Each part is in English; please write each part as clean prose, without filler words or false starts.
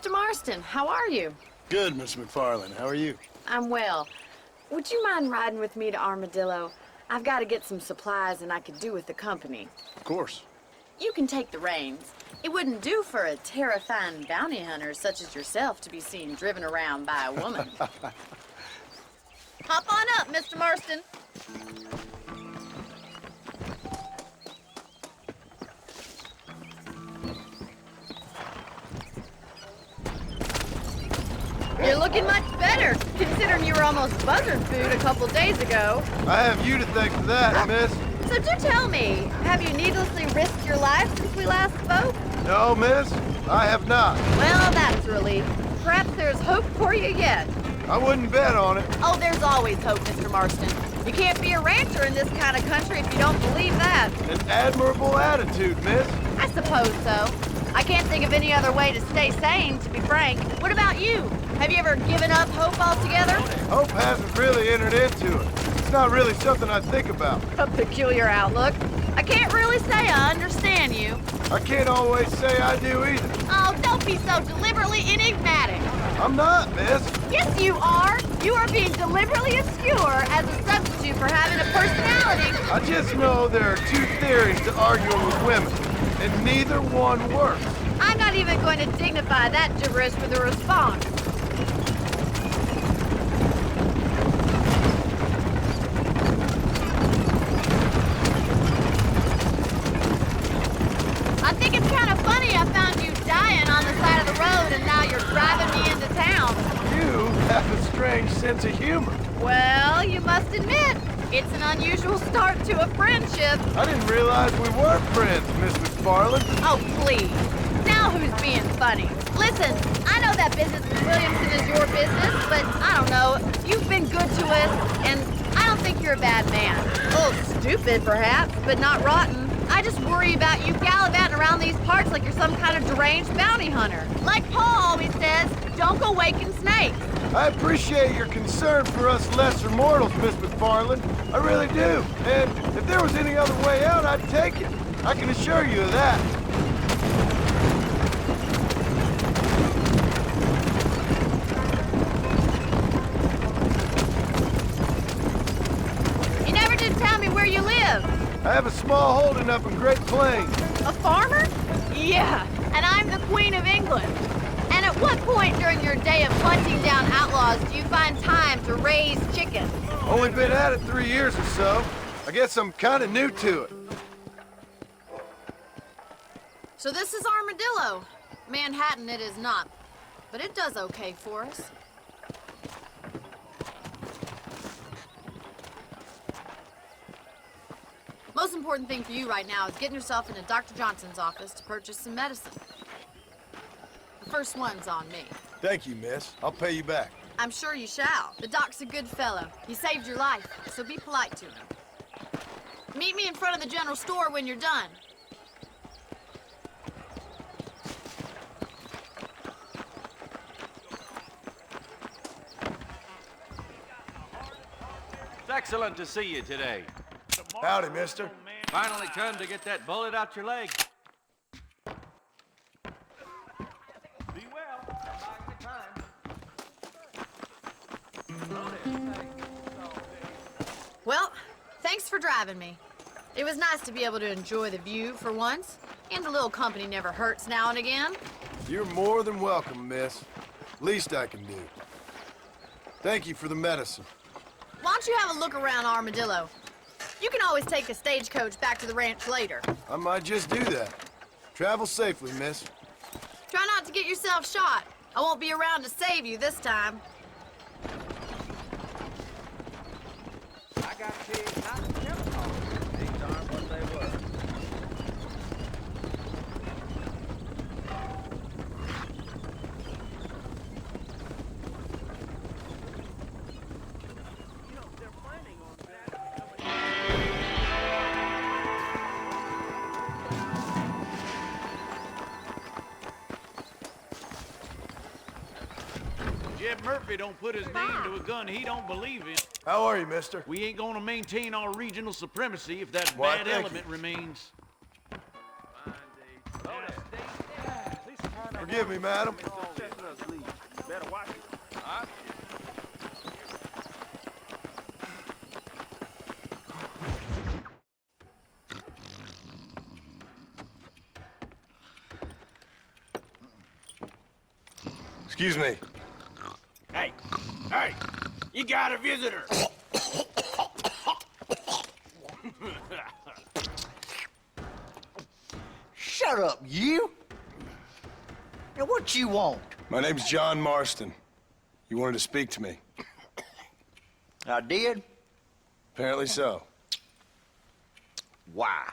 Mr. Marston. How are you? Good, Miss McFarland. How are you? I'm well. Would you mind riding with me to Armadillo? I've got to get some supplies and I could do with the company. Of course. You can take the reins. It wouldn't do for a terrifying bounty hunter such as yourself to be seen driven around by a woman. Hop on up, Mr. Marston. You're looking much better, considering you were almost buzzard food a couple days ago. I have you to thank for that, miss. So do tell me, have you needlessly risked your life since we last spoke? No, miss, I have not. Well, that's a relief. Perhaps there's hope for you yet. I wouldn't bet on it. Oh, there's always hope, Mr. Marston. You can't be a rancher in this kind of country if you don't believe that. An admirable attitude, miss. I suppose so. I can't think of any other way to stay sane, to be frank. What about you? Have you ever given up hope altogether? Hope hasn't really entered into it. It's not really something I think about. A peculiar outlook. I can't really say I understand you. I can't always say I do either. Oh, don't be so deliberately enigmatic. I'm not, miss. Yes, you are. You are being deliberately obscure as a substitute for having a personality. I just know there are two theories to arguing with women, and neither one works. I'm not even going to dignify that gibberish with a response. I think it's kind of funny I found you dying on the side of the road and now you're driving me into town. You have a strange sense of humor. Well, you must admit, it's an unusual start to a friendship. I didn't realize we weren't friends, Miss McFarland. Oh, please. Now who's being funny? Listen, I know that business with Williamson is your business, but I don't know. You've been good to us, and I don't think you're a bad man. A little stupid, perhaps, but not rotten. I just worry about you gallivanting around these parts like you're some kind of deranged bounty hunter. Like Paul always says, don't go waking snakes. I appreciate your concern for us lesser mortals, Miss McFarland. I really do. And if there was any other way out, I'd take it. I can assure you of that. You never did tell me where you live. I have a small holding up in Great Plains. A farmer? Yeah, and I'm the Queen of England. And at what point during your day of hunting down outlaws do you find time to raise chickens? Only been at it 3 years or so. I guess I'm kind of new to it. So this is Armadillo. Manhattan it is not, but it does okay for us. Most important thing for you right now is getting yourself into Dr. Johnson's office to purchase some medicine. The first one's on me. Thank you, miss. I'll pay you back. I'm sure you shall. The doc's a good fellow. He saved your life, so be polite to him. Meet me in front of the general store when you're done. It's excellent to see you today. Howdy, mister. Finally time to get that bullet out your leg. Be well. Well, thanks for driving me. It was nice to be able to enjoy the view for once, and a little company never hurts now and again. You're more than welcome, miss. Least I can do. Thank you for the medicine. Why don't you have a look around Armadillo? You can always take a stagecoach back to the ranch later. I might just do that. Travel safely, miss. Try not to get yourself shot. I won't be around to save you this time. I got pigs not to jump on. These aren't what they were. Jeb Murphy don't put his name to a gun he don't believe in. How are you, mister? We ain't gonna maintain our regional supremacy if that Why, bad thank element you. remains. Forgive me, madam. Better watch it. Huh? Excuse me. Hey, hey, you got a visitor. Shut up, you! Now, what you want? My name's John Marston. You wanted to speak to me. I did? Apparently so. Why?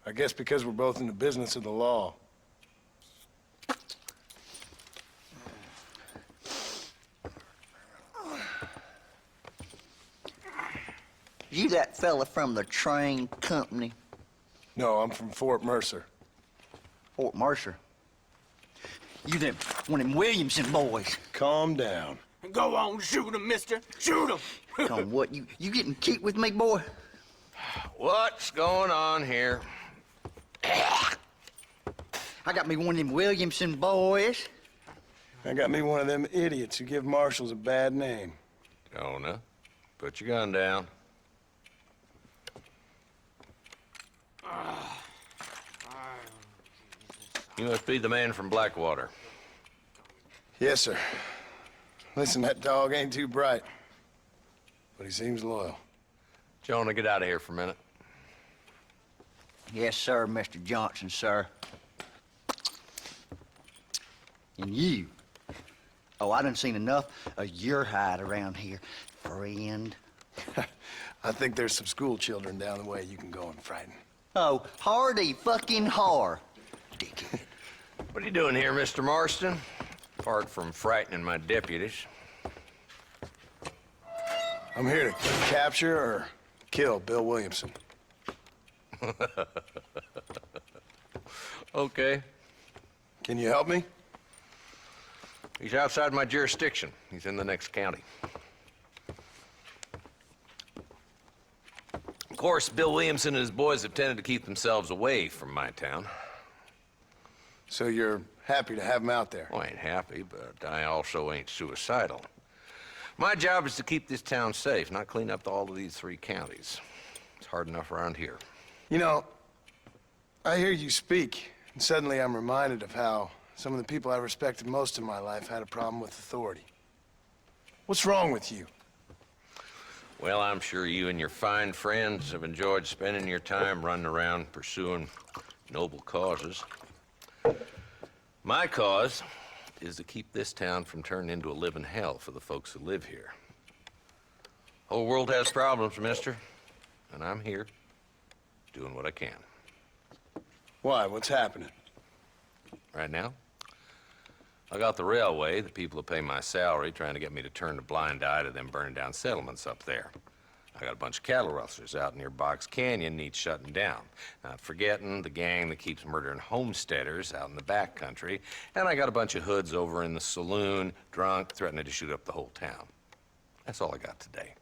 I guess because we're both in the business of the law. You that fella from the train company? No, I'm from Fort Mercer. Fort Mercer? You them, one of them Williamson boys. Calm down. Go on, shoot him, mister. Shoot him. Come on, what, you getting kicked with me, boy? What's going on here? I got me one of them Williamson boys. I got me one of them idiots who give marshals a bad name. Jonah, put your gun down. You must be the man from Blackwater. Yes, sir. Listen, that dog ain't too bright, but he seems loyal. Jonah, get out of here for a minute. Yes, sir, Mr. Johnson, sir. And you. Oh, I done seen enough of your hide around here, friend. I think there's some school children down the way you can go and frighten. Oh, hardy fucking har. Dickhead. What are you doing here, Mr. Marston? Apart from frightening my deputies. I'm here to capture or kill Bill Williamson. Okay. Can you help me? He's outside my jurisdiction. He's in the next county. Of course, Bill Williamson and his boys have tended to keep themselves away from my town. So you're happy to have him out there? Well, I ain't happy, but I also ain't suicidal. My job is to keep this town safe, not clean up all of these 3 counties. It's hard enough around here. You know, I hear you speak, and suddenly I'm reminded of how some of the people I respected most in my life had a problem with authority. What's wrong with you? Well, I'm sure you and your fine friends have enjoyed spending your time running around pursuing noble causes. My cause is to keep this town from turning into a living hell for the folks who live here. Whole world has problems, mister, and I'm here doing what I can. Why? What's happening? Right now, I got the railway, the people who pay my salary, trying to get me to turn a blind eye to them burning down settlements up there. I got a bunch of cattle rustlers out near Box Canyon needs shutting down. Not forgetting the gang that keeps murdering homesteaders out in the back country. And I got a bunch of hoods over in the saloon, drunk, threatening to shoot up the whole town. That's all I got today.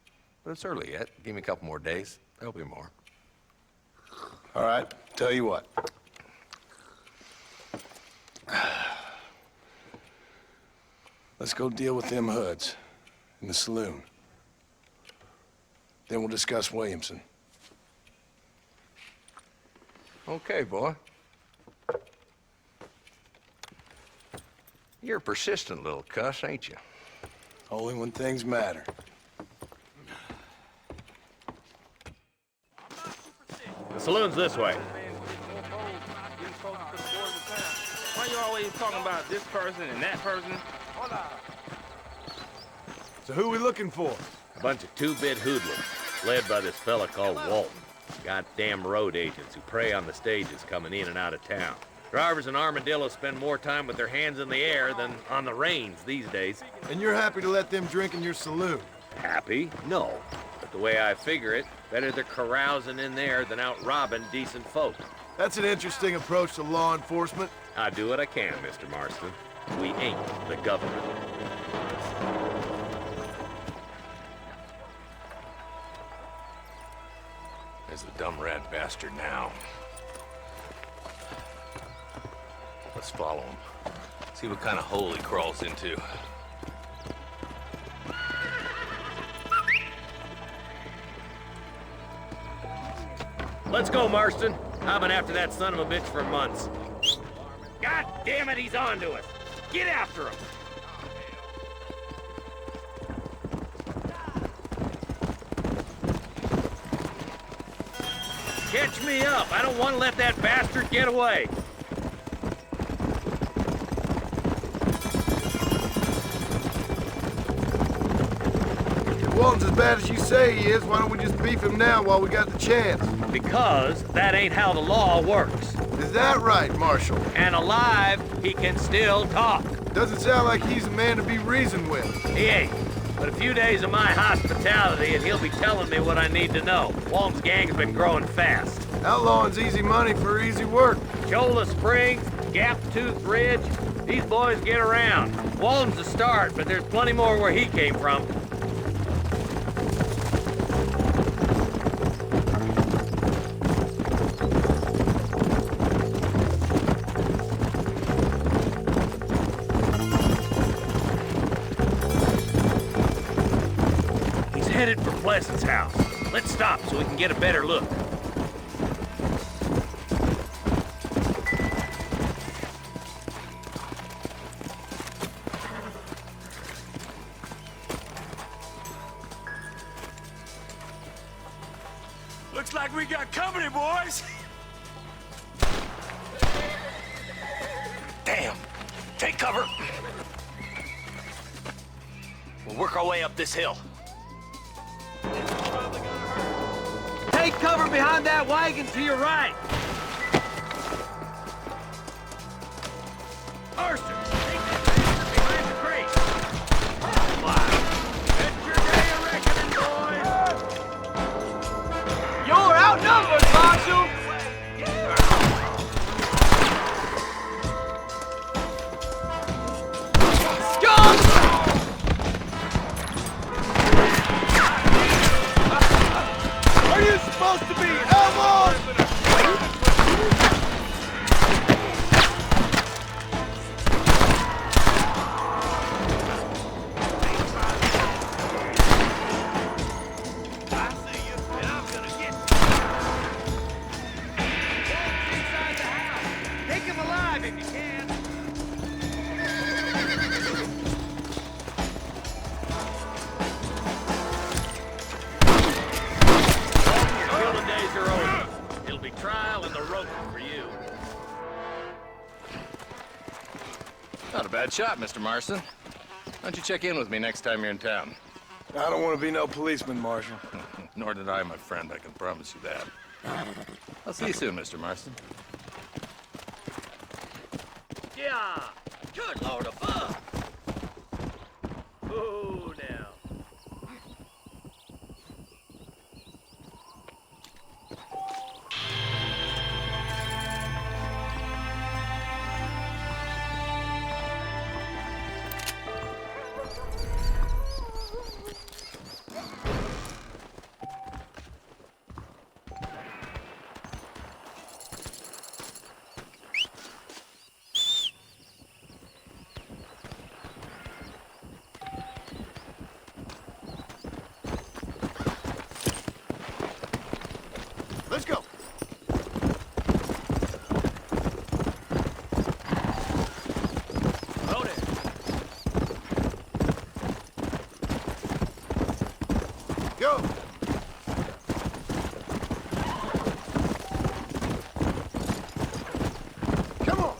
But it's early yet. Give me a couple more days. There'll be more. All right, tell you what. Let's go deal with them hoods in the saloon. Then we'll discuss Williamson. Okay, boy. You're a persistent little cuss, ain't you? Only when things matter. The saloon's this way. Why you always talking about this person and that person? So who we looking for? A bunch of two-bit hoodlums, led by this fella called Walton. Goddamn road agents who prey on the stages coming in and out of town. Drivers in Armadillo spend more time with their hands in the air than on the reins these days. And you're happy to let them drink in your saloon? Happy? No. But the way I figure it, better they're carousing in there than out robbing decent folk. That's an interesting approach to law enforcement. I do what I can, Mr. Marston. We ain't the government. There's the dumb rat bastard now. Let's follow him. See what kind of hole he crawls into. Let's go, Marston. I've been after that son of a bitch for months. God damn it, he's on to us. Get after him. Catch me up. I don't want to let that bastard get away. If Walton's as bad as you say he is, why don't we just beef him now while we got the chance? Because that ain't how the law works. Is that right, Marshal? And alive, he can still talk. Doesn't sound like he's a man to be reasoned with. He ain't. But a few days of my hospitality and he'll be telling me what I need to know. Walton's gang's been growing fast. Outlawing's easy money for easy work. Cholla Springs, Gap Tooth Ridge, these boys get around. Walton's the start, but there's plenty more where he came from. He's headed for Pleasant's house. Let's stop so we can get a better look. Looks like we got company, boys. Damn. Take cover. We'll work our way up this hill. Take cover behind that wagon to your right. Marston, take that bastard behind the crate. Wow. That's your day of reckoning, boys. You're outnumbered, Marshal. Are you supposed to be outlaws? Take him alive if you can. Killing days are over. It'll be trial and the rope for you. Not a bad shot, Mr. Marston. Why don't you check in with me next time you're in town? I don't want to be no policeman, Marshal. Nor did I, my friend. I can promise you that. I'll see you soon, Mr. Marston. Yeah. Good Lord above. Oh, now. Let's go. Load it. Go. Come on.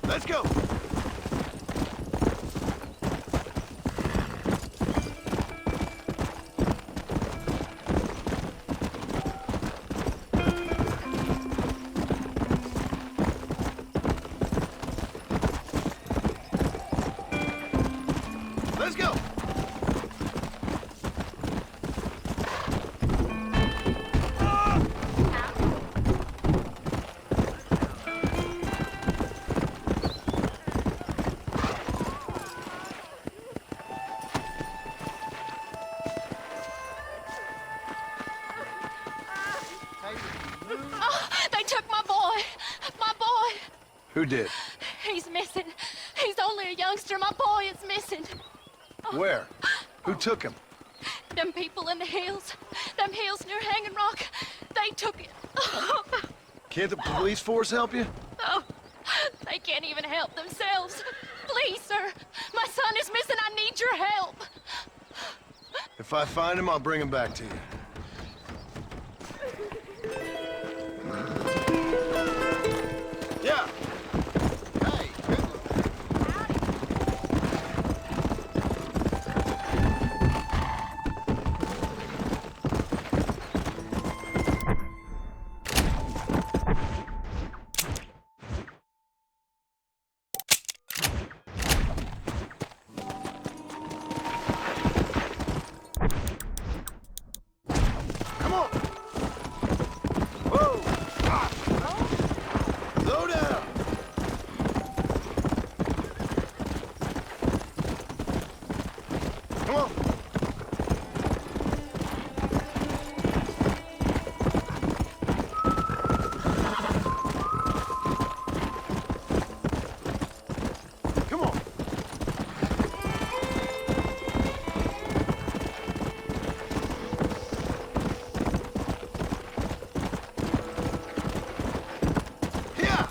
Let's go. Let's go. Who did? He's missing. He's only a youngster. My boy is missing. Where? Who took him? Them people in the hills. Them hills near Hanging Rock. They took it. Can't the police force help you? Oh, they can't even help themselves. Please, sir. My son is missing. I need your help. If I find him, I'll bring him back to you. Yeah. Hey, good one. Come on. Whoa. Ah. Slow down. Come on. Come on. Here.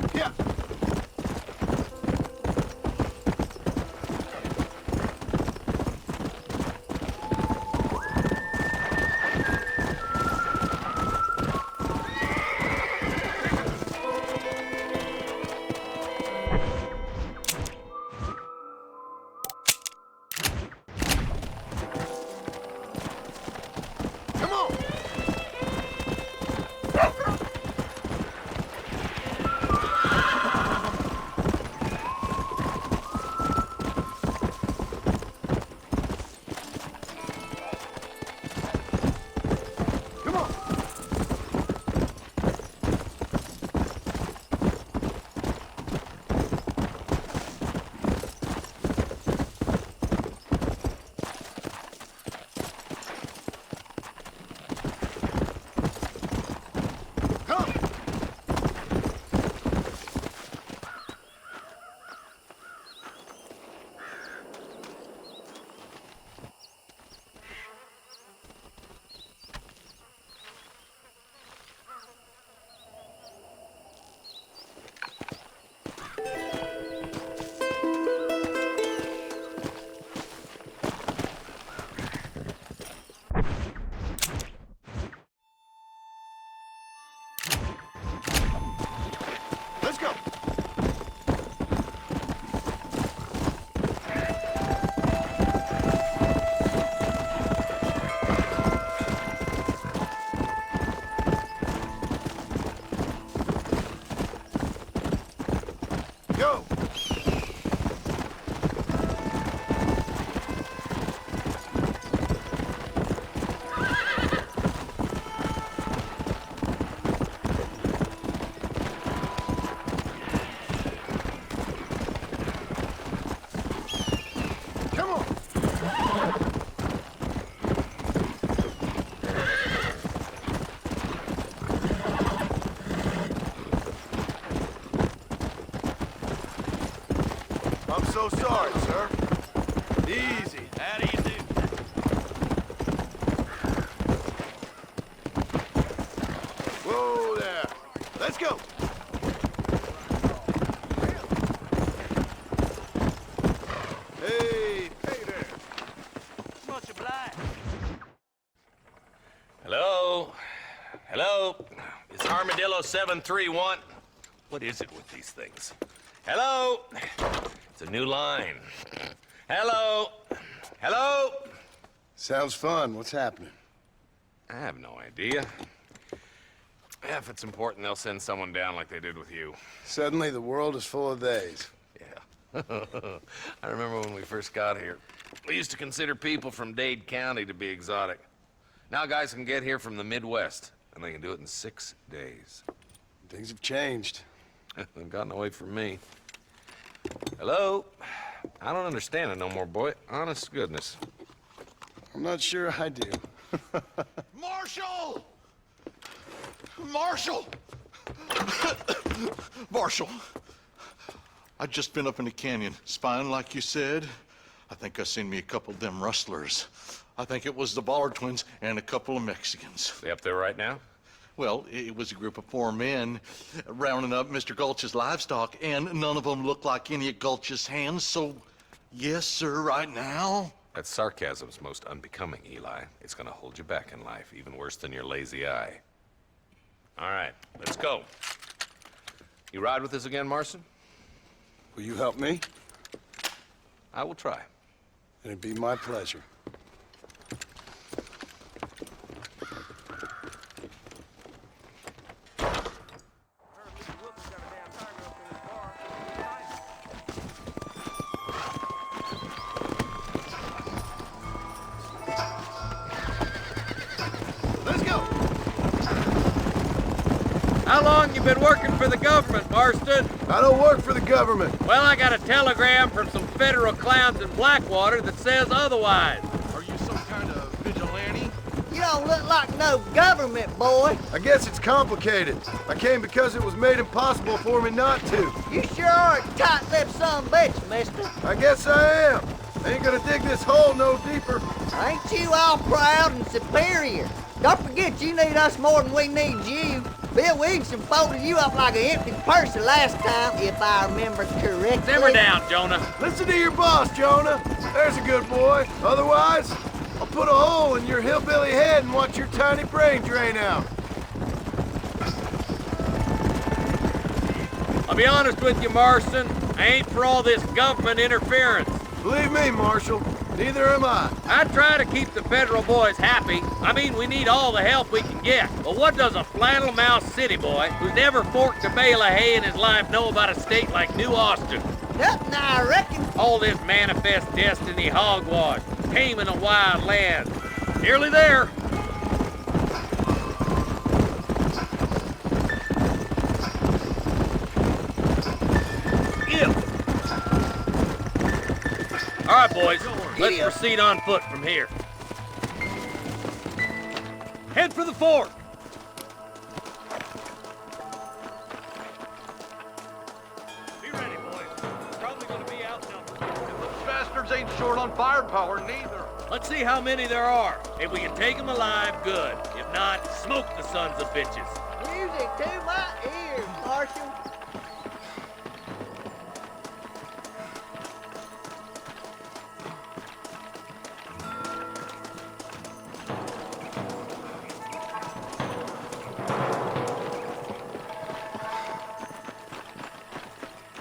Yeah. Come on. Come on. Come. Let's go. Go. Come on. I'm so sorry, sir. Easy. How do you do? Whoa there. Let's go. Hey, hey there. Much obliged. Hello? Hello? It's Armadillo 731. What is it with these things? Hello? It's a new line. Hello? Hello? Sounds fun. What's happening? I have no idea. Yeah, if it's important, they'll send someone down like they did with you. Suddenly, the world is full of theys. Yeah. I remember when we first got here. We used to consider people from Dade County to be exotic. Now guys can get here from the Midwest, and they can do it in 6 days. Things have changed. They've gotten away from me. Hello? I don't understand it no more, boy. Honest to goodness. I'm not sure I do. Marshal! Marshal! Marshal! I'd just been up in the canyon, spying like you said. I think I seen me a couple of them rustlers. I think it was the Ballard twins and a couple of Mexicans. They up there right now? Well, it was a group of 4 men rounding up Mr. Gulch's livestock, and none of them looked like any of Gulch's hands, so yes, sir, right now. That sarcasm's most unbecoming, Eli. It's gonna hold you back in life, even worse than your lazy eye. All right, let's go. You ride with us again, Marston? Will you help me? I will try. It'd be my pleasure. Let's go! How long you been working for the government, Marston? I don't work for the government. Well, I got a telegram from some federal clowns in Blackwater that says otherwise. Are you some kind of vigilante? You don't look like no government boy. I guess it's complicated. I came because it was made impossible for me not to. You sure are a tight-lipped son of a bitch, mister. I guess I am. I ain't gonna dig this hole no deeper. Ain't you all proud and superior? Don't forget you need us more than we need you. Bill Williamson folded you up like an empty purse the last time, if I remember correctly. Simmer down, Jonah. Listen to your boss, Jonah. There's a good boy. Otherwise, I'll put a hole in your hillbilly head and watch your tiny brain drain out. I'll be honest with you, Marston. I ain't for all this government interference. Believe me, Marshal, neither am I. I try to keep the federal boys happy. I mean, we need all the help we can get. But what does a flannel-mouthed city boy who's never forked a bale of hay in his life know about a state like New Austin? Nothing, I reckon. All this manifest destiny hogwash, taming a wild land. Nearly there. All right, boys, let's proceed on foot from here. Head for the fort. Be ready, boys. Probably gonna be outnumbered. Those bastards ain't short on firepower, neither. Let's see how many there are. If we can take them alive, good. If not, smoke the sons of bitches. Music to my ears, Marshal.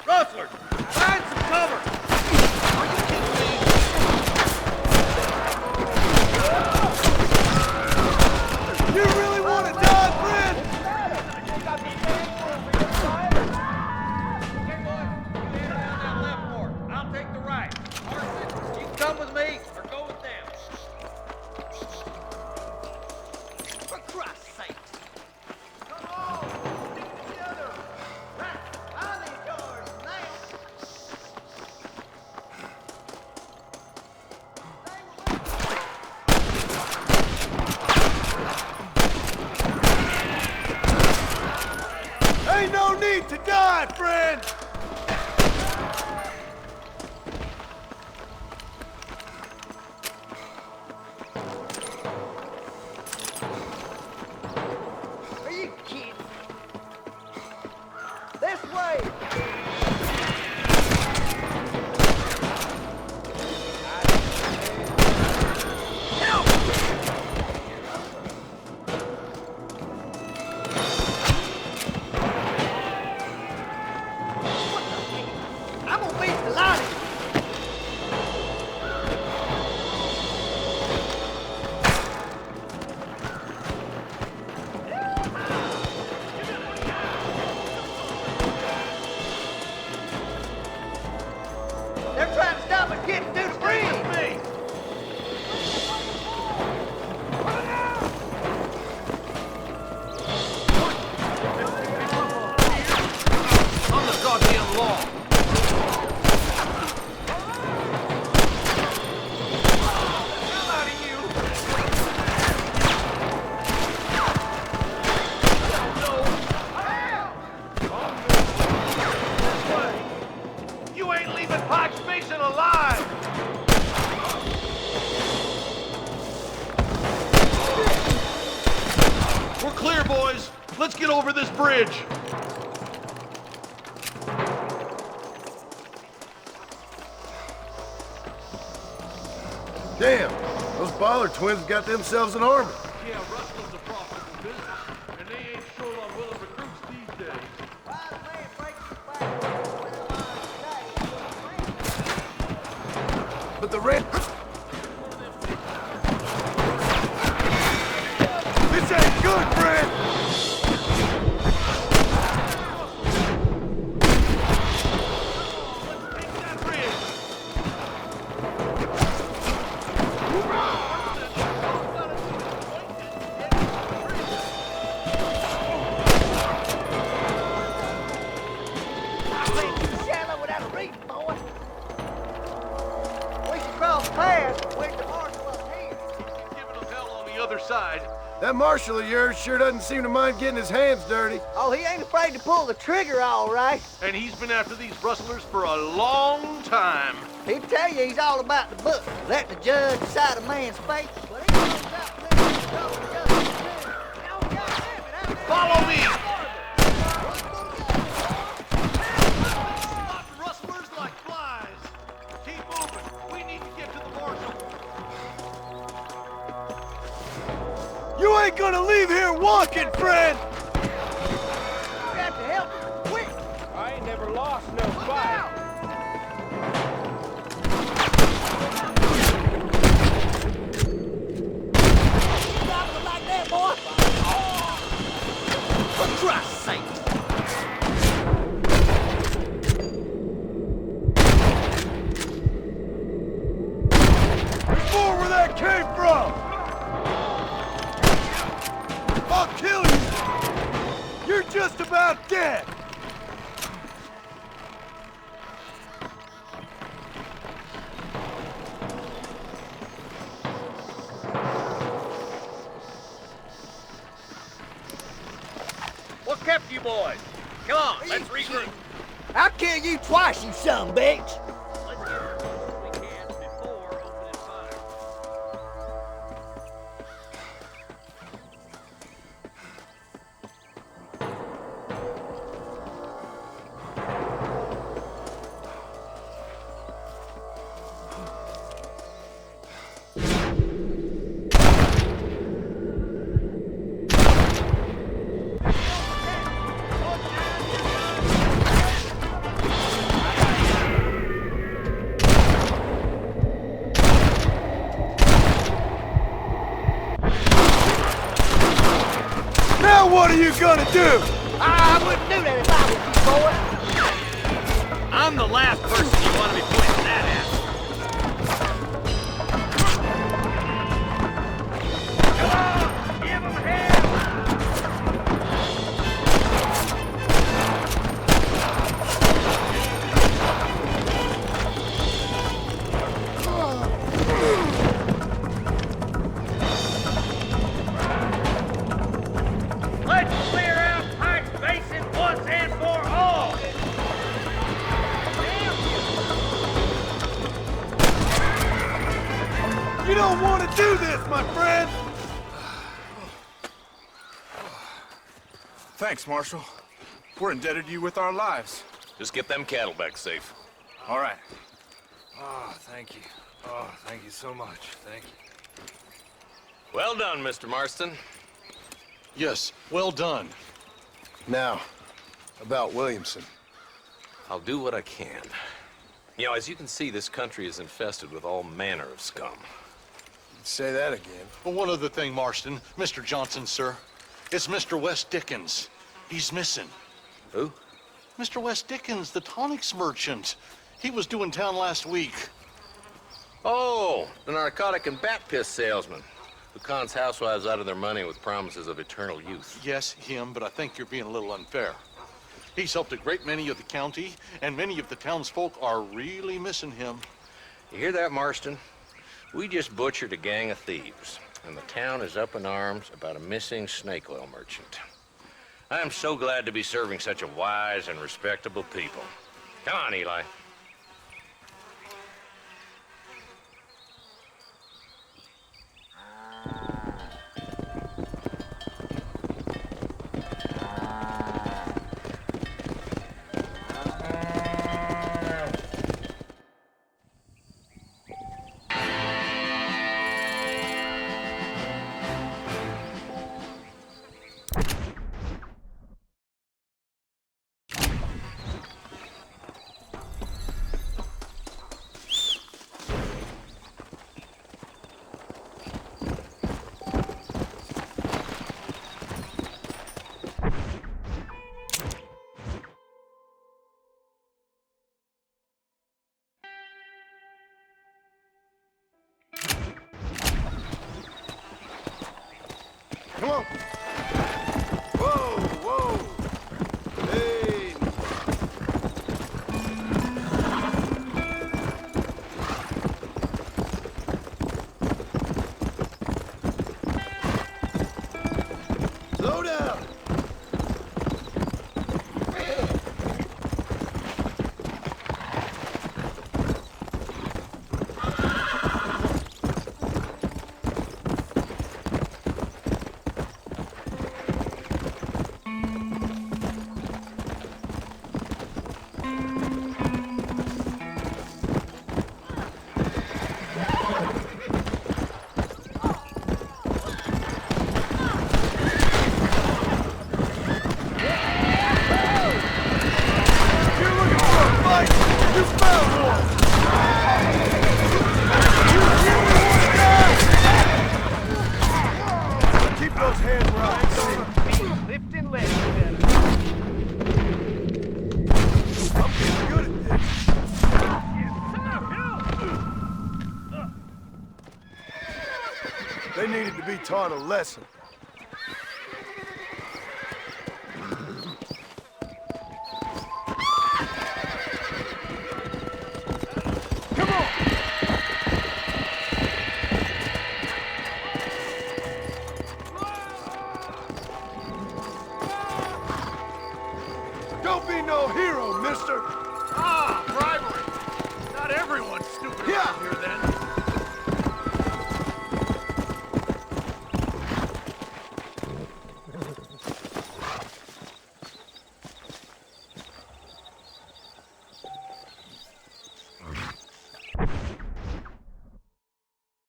Rustlers, find some cover. You really want to die, friend? Okay, boys, you head down that left fork. I'll take the right. Marston, you come with me or go with them. For Christ's sake. Come on, stick together. I'm in charge now. Ain't no need to die, friend. Are you kidding? This way. Let's get over this bridge. Damn, those Baller twins got themselves an army. Yeah, rustling's a profitable business, and they ain't short on willing recruits these days. But the red... This ain't good, friend! That marshal of yours sure doesn't seem to mind getting his hands dirty. Oh, he ain't afraid to pull the trigger, all right. And he's been after these rustlers for a long time. He'll tell you he's all about the book, letting the judge decide a man's fate. But he knows out there to go to justice, too. Oh, goddamn it, Follow me! Spot rustlers like flies. Keep moving. We need to get to the marshal. You ain't gonna leave here walking, friend! You got to help him, quick! I ain't never lost no fight. Drop him like that, boy! For Christ's sake! There's more where that came from! I'll kill you! You're just about dead! What kept you boys? Come on, let's regroup. I'll kill you twice, you son of a bitch! Let's get as close as we can before opening fire. Now what are you gonna do? I wouldn't do that if I was you, boy. I'm the last person you want to be pointing that at. Come on, give him a hand! Let's clear out Pike Basin once and for all! You don't want to do this, my friend! Thanks, Marshal. We're indebted to you with our lives. Just get them cattle back safe. All right. Oh, thank you. Oh, thank you so much. Thank you. Well done, Mr. Marston. Yes, well done. Now, about Williamson. I'll do what I can. You know, as you can see, this country is infested with all manner of scum. Say that again. Well, one other thing, Marston. Mr. Johnson, sir. It's Mr. Wes Dickens. He's missing. Who? Mr. Wes Dickens, the tonics merchant. He was due in town last week. Oh, the narcotic and bat piss salesman who cons housewives out of their money with promises of eternal youth. Yes, him, but I think you're being a little unfair. He's helped a great many of the county, and many of the townsfolk are really missing him. You hear that, Marston? We just butchered a gang of thieves, and the town is up in arms about a missing snake oil merchant. I am so glad to be serving such a wise and respectable people. Come on, Eli. Come on. Whoa, whoa. Hey. Slow down. They needed to be taught a lesson. Come on! Don't be no hero, mister!